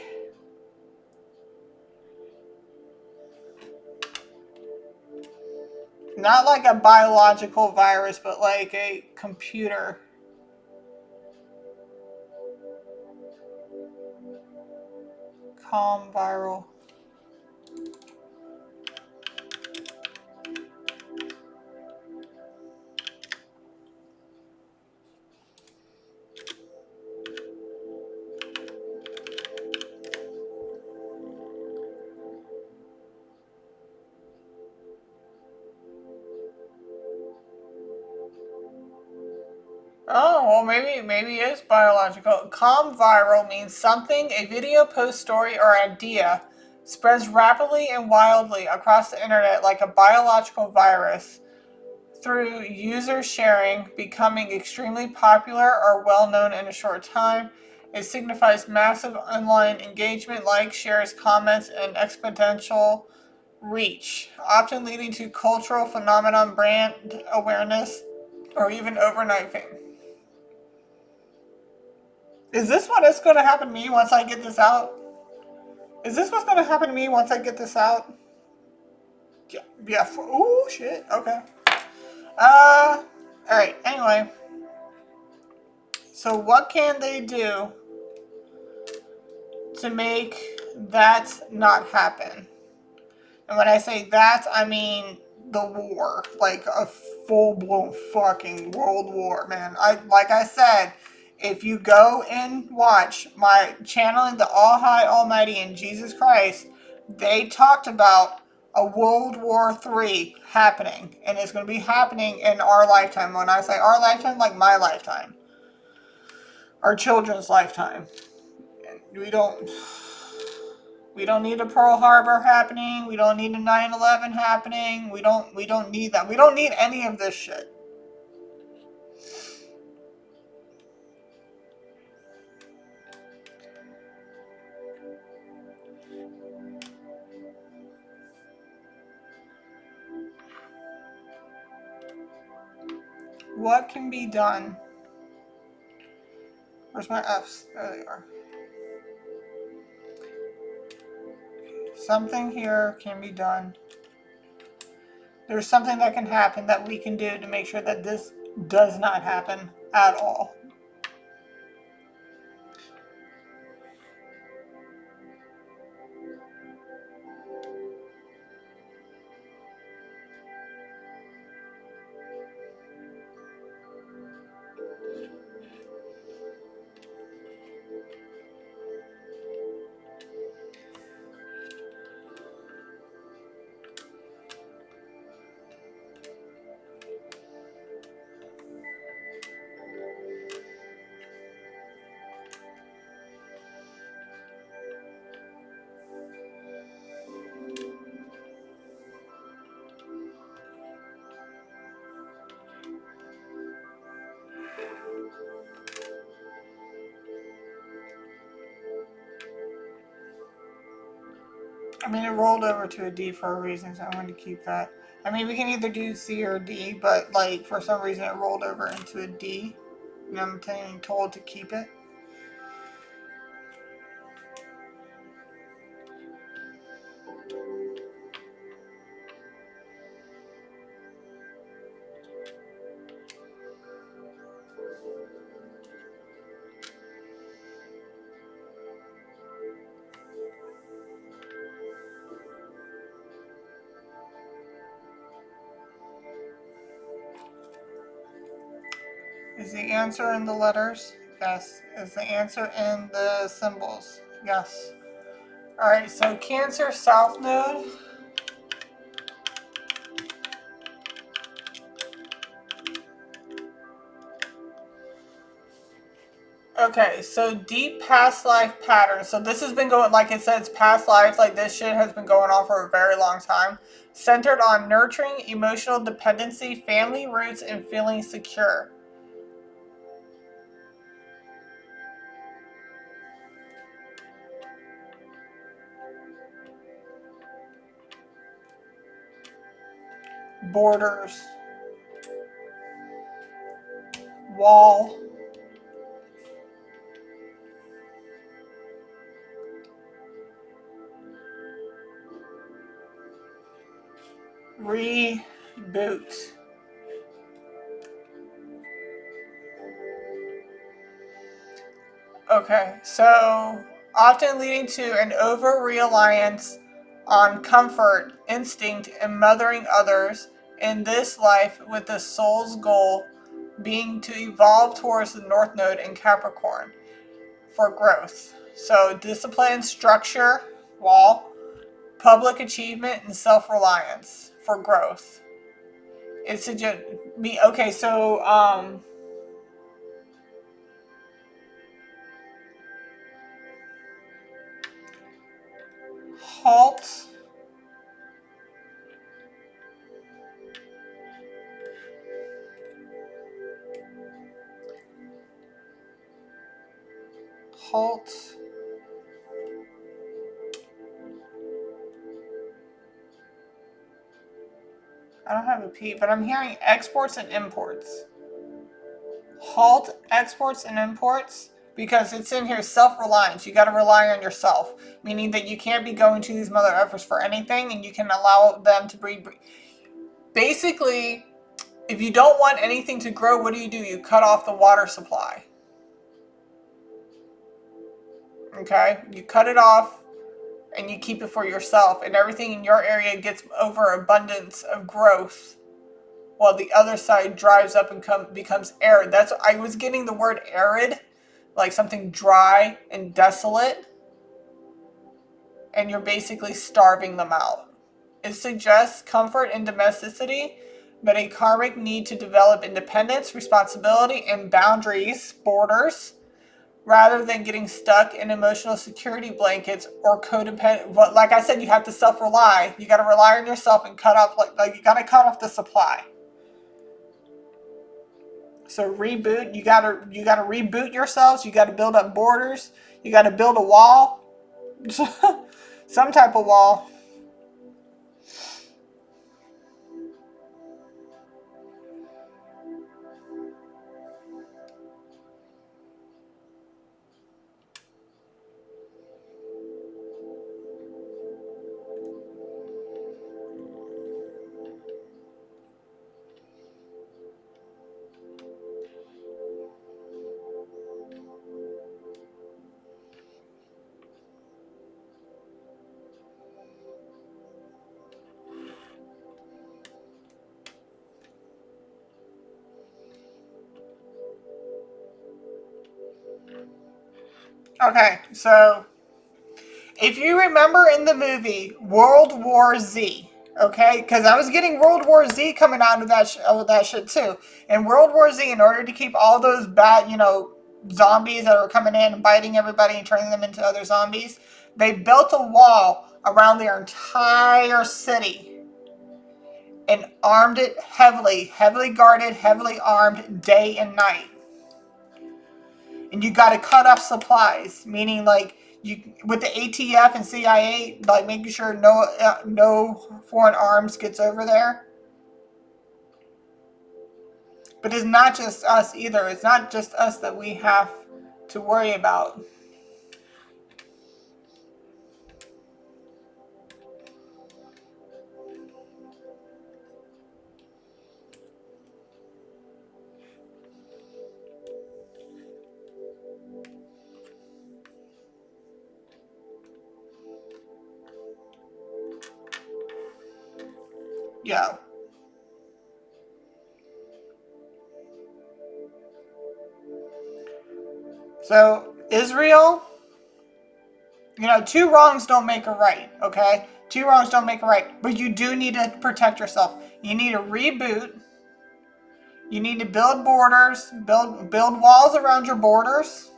Not like a biological virus, but like a computer. Calm viral. Oh, well, maybe it is biological. Com viral means something, a video, post, story, or idea spreads rapidly and wildly across the internet like a biological virus through user sharing, becoming extremely popular or well known in a short time. It signifies massive online engagement, likes, shares, comments, and exponential reach, often leading to cultural phenomenon, brand awareness, or even overnight fame. Is this what is going to happen to me once I get this out? Is this what's going to happen to me once I get this out? Yeah. Yeah. Ooh, shit. Okay. Alright. Anyway. So what can they do to make that not happen? And when I say that, I mean the war. Like a full-blown fucking world war, man. Like I said, if you go and watch my channeling the All High Almighty and Jesus Christ, they talked about a World War III happening. And it's going to be happening in our lifetime. When I say our lifetime, like my lifetime. Our children's lifetime. And we don't need a Pearl Harbor happening. We don't need a 9/11 happening. We don't need that. We don't need any of this shit. What can be done? Where's my F's? There they are. Something here can be done. There's something that can happen that we can do to make sure that this does not happen at all. I mean, it rolled over to a D for a reason, so I wanted to keep that. I mean, we can either do C or D, but, like, for some reason it rolled over into a D. And I'm being told to keep it. Is the answer in the letters? Yes. Is the answer in the symbols? Yes. Alright, so Cancer South Node. Okay, so deep past life patterns. So this has been going, like it says, past lives. Like this shit has been going on for a very long time. Centered on nurturing emotional dependency, family roots, and feeling secure. Borders. Wall. Reboot. Okay, so often leading to an over reliance on comfort, instinct, and mothering others in this life, with the soul's goal being to evolve towards the North Node in Capricorn for growth. So, discipline, structure, wall, public achievement, and self reliance for growth. It suggests me, okay, so, halt. Halt. I don't have a P, but I'm hearing exports and imports. Halt exports and imports, because it's in here self-reliance. You got to rely on yourself, meaning that you can't be going to these mother effers for anything, and you can allow them to breed. Basically, if you don't want anything to grow, what do? You cut off the water supply. Okay? You cut it off and you keep it for yourself, and everything in your area gets overabundance of growth, while the other side dries up and becomes arid. That's, I was getting the word arid, like something dry and desolate, and you're basically starving them out. It suggests comfort and domesticity, but a karmic need to develop independence, responsibility, and boundaries, borders, rather than getting stuck in emotional security blankets or codependent. But like I said, you have to self-rely. You got to rely on yourself and cut off, like you got to cut off the supply. So reboot, you gotta reboot yourselves. You gotta build up borders. You gotta build a wall. Some type of wall. Okay, so if you remember in the movie World War Z, okay, because I was getting World War Z coming out of that shit too. In World War Z, in order to keep all those bad, zombies that were coming in and biting everybody and turning them into other zombies, they built a wall around their entire city and armed it heavily, heavily guarded, heavily armed, day and night. And you got to cut off supplies, meaning like you with the ATF and CIA, like making sure no foreign arms gets over there. But it's not just us either. It's not just us that we have to worry about. Yeah. So Israel, two wrongs don't make a right, okay? Two wrongs don't make a right. But you do need to protect yourself. You need to reboot. You need to build borders, build walls around your borders.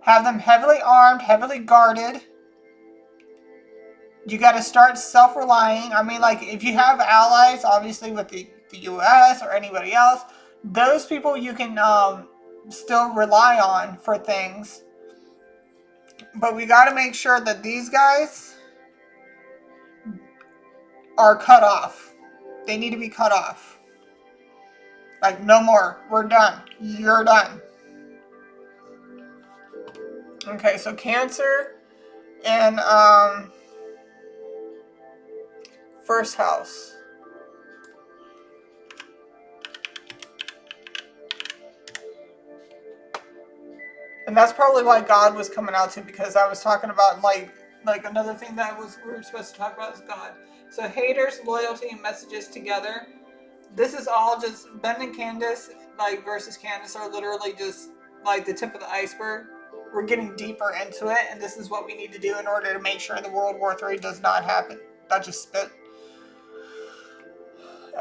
Have them heavily armed, heavily guarded. You got to start self-relying. I mean, like, if you have allies, obviously with the U.S. or anybody else, those people you can still rely on for things. But we got to make sure that these guys are cut off. They need to be cut off. Like, no more. We're done. You're done. Okay, so Cancer and first house. And that's probably why God was coming out too, because I was talking about like another thing that we were supposed to talk about is God. So haters, loyalty, and messages together. This is all just Ben and Candace, like versus Candace, are literally just like the tip of the iceberg. We're getting deeper into it, and this is what we need to do in order to make sure the World War III does not happen. That just spit.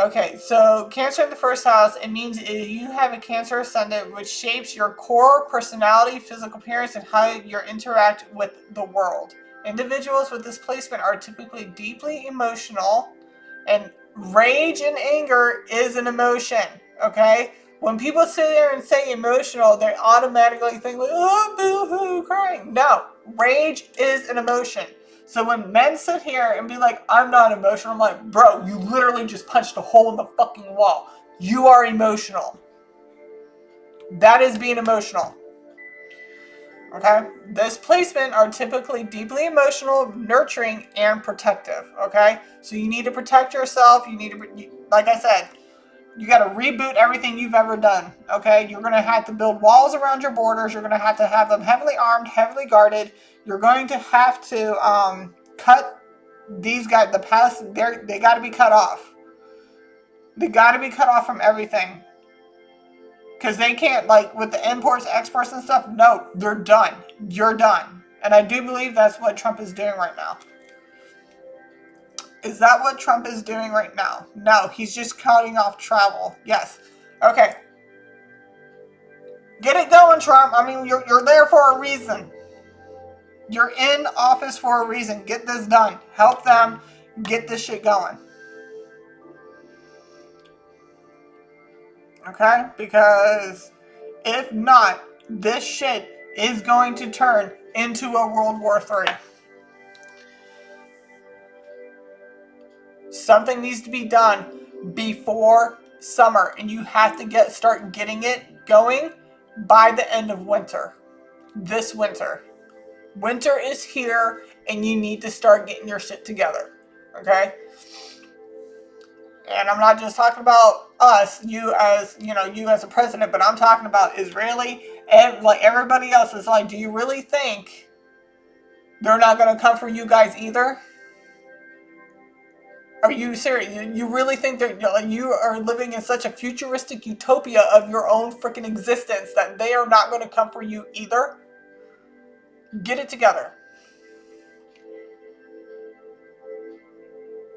Okay, so Cancer in the first house, it means you have a Cancer ascendant, which shapes your core personality, physical appearance, and how you interact with the world. Individuals with this placement are typically deeply emotional, and rage and anger is an emotion, okay? When people sit there and say emotional, they automatically think, like, oh, boo-hoo, crying. No, rage is an emotion. So when men sit here and be like, I'm not emotional, I'm like, bro, you literally just punched a hole in the fucking wall. You are emotional. That is being emotional. Okay? This placement are typically deeply emotional, nurturing, and protective. Okay? So you need to protect yourself. You need to, like I said, you got to reboot everything you've ever done. Okay? You're going to have to build walls around your borders. You're going to have them heavily armed, heavily guarded. You're going to have to cut these guys, the past, they got to be cut off. They got to be cut off from everything. Because they can't, like, with the imports, exports, and stuff, no, they're done. You're done. And I do believe that's what Trump is doing right now. Is that what Trump is doing right now? No, he's just cutting off travel. Yes. Okay. Get it going, Trump. I mean, you're there for a reason. You're in office for a reason. Get this done. Help them get this shit going. Okay? Because if not, this shit is going to turn into a World War III. Something needs to be done before summer, and you have to start getting it going by the end of winter. This winter. Winter is here, and you need to start getting your shit together. Okay? And I'm not just talking about us, you as a president, but I'm talking about Israeli, and like everybody else is like, do you really think they're not going to come for you guys either? Are you serious? You really think that you are living in such a futuristic utopia of your own freaking existence that they are not going to come for you either? Get it together.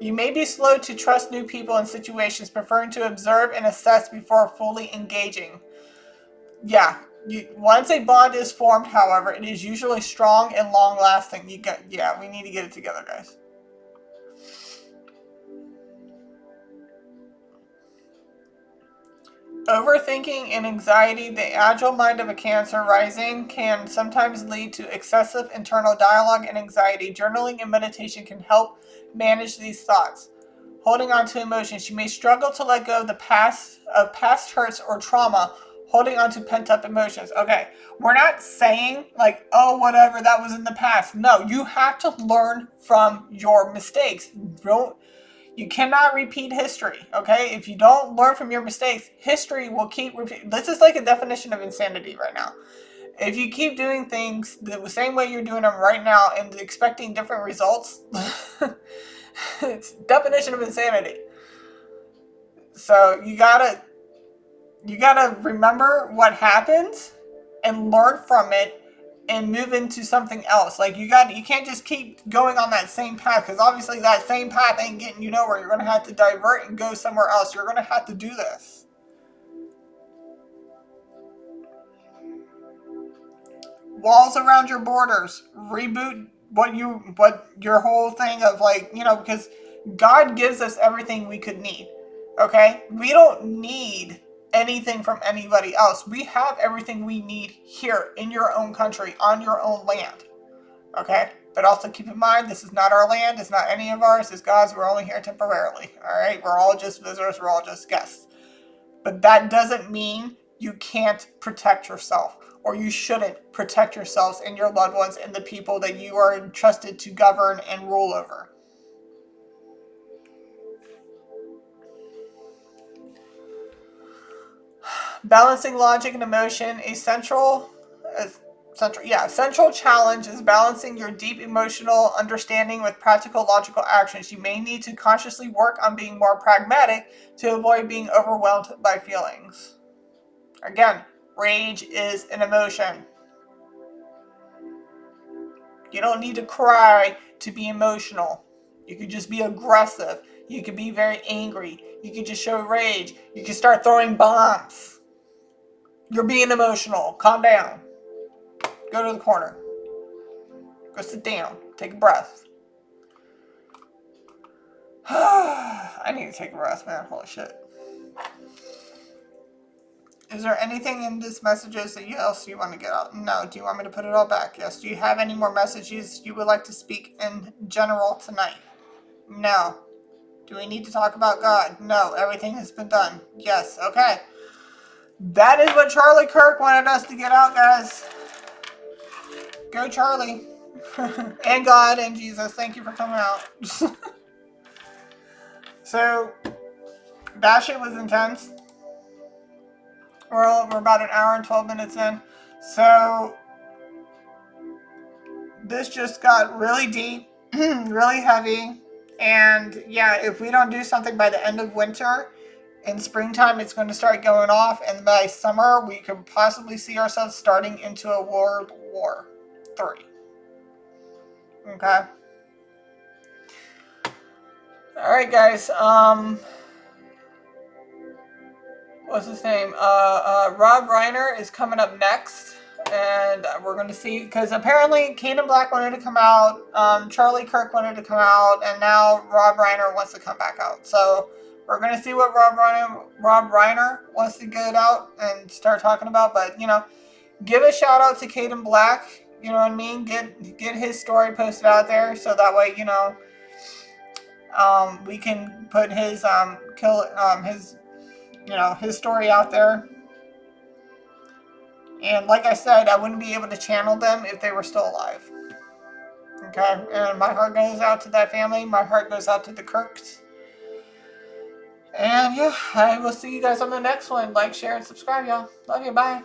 You may be slow to trust new people and situations, preferring to observe and assess before fully engaging. Yeah, once a bond is formed, however, it is usually strong and long-lasting. We need to get it together, guys. Overthinking and anxiety, the agile mind of a Cancer rising, can sometimes lead to excessive internal dialogue and anxiety. Journaling and meditation can help manage these thoughts. Holding on to emotions, you may struggle to let go of past hurts or trauma, holding on to pent-up emotions. Okay, we're not saying like, oh, whatever, that was in the past. No, you have to learn from your mistakes. You cannot repeat history, okay? If you don't learn from your mistakes, history will keep repeating. This is like a definition of insanity right now. If you keep doing things the same way you're doing them right now and expecting different results, it's definition of insanity. So you gotta remember what happened and learn from it and move into something else. Like you can't just keep going on that same path, because obviously that same path ain't getting you nowhere. You're gonna have to divert and go somewhere else. You're gonna have to do this. walls around your borders. Reboot what your whole thing of like, because God gives us everything we could need. Okay? We don't need anything from anybody else. We have everything we need here in your own country, on your own land. Okay? But also keep in mind, this is not our land. It's not any of ours. It's God's. We're only here temporarily. All right? We're all just visitors. We're all just guests. But that doesn't mean you can't protect yourself, or you shouldn't protect yourselves and your loved ones and the people that you are entrusted to govern and rule over. Balancing logic and emotion, central challenge is balancing your deep emotional understanding with practical logical actions. You may need to consciously work on being more pragmatic to avoid being overwhelmed by feelings. Again, rage is an emotion. You don't need to cry to be emotional. You could just be aggressive. You could be very angry. You could just show rage. You could start throwing bombs. You're being emotional. Calm down. Go to the corner. Go sit down. Take a breath. I need to take a breath, man. Holy shit. Is there anything in this messages that else you want to get out? No. Do you want me to put it all back? Yes. Do you have any more messages you would like to speak in general tonight? No. Do we need to talk about God? No. Everything has been done. Yes. Okay. That is what Charlie Kirk wanted us to get out, guys. Go Charlie. And God and Jesus. Thank you for coming out. So, that shit was intense. We're about an hour and 12 minutes in. So, this just got really deep, really heavy. And yeah, if we don't do something by the end of winter, in springtime it's going to start going off. And by summer, we could possibly see ourselves starting into a World War III. Okay? Alright, guys. What's his name? Rob Reiner is coming up next, and we're going to see, because apparently Candace Black wanted to come out, Charlie Kirk wanted to come out, and now Rob Reiner wants to come back out. So we're going to see what Rob Reiner wants to get out and start talking about. But give a shout out to Candace Black. You know what I mean? Get his story posted out there, so that way we can put his his story out there. And like I said, I wouldn't be able to channel them if they were still alive. Okay? And my heart goes out to that family. My heart goes out to the Kirks. And yeah, I will see you guys on the next one. Like, share, and subscribe, y'all. Love you. Bye.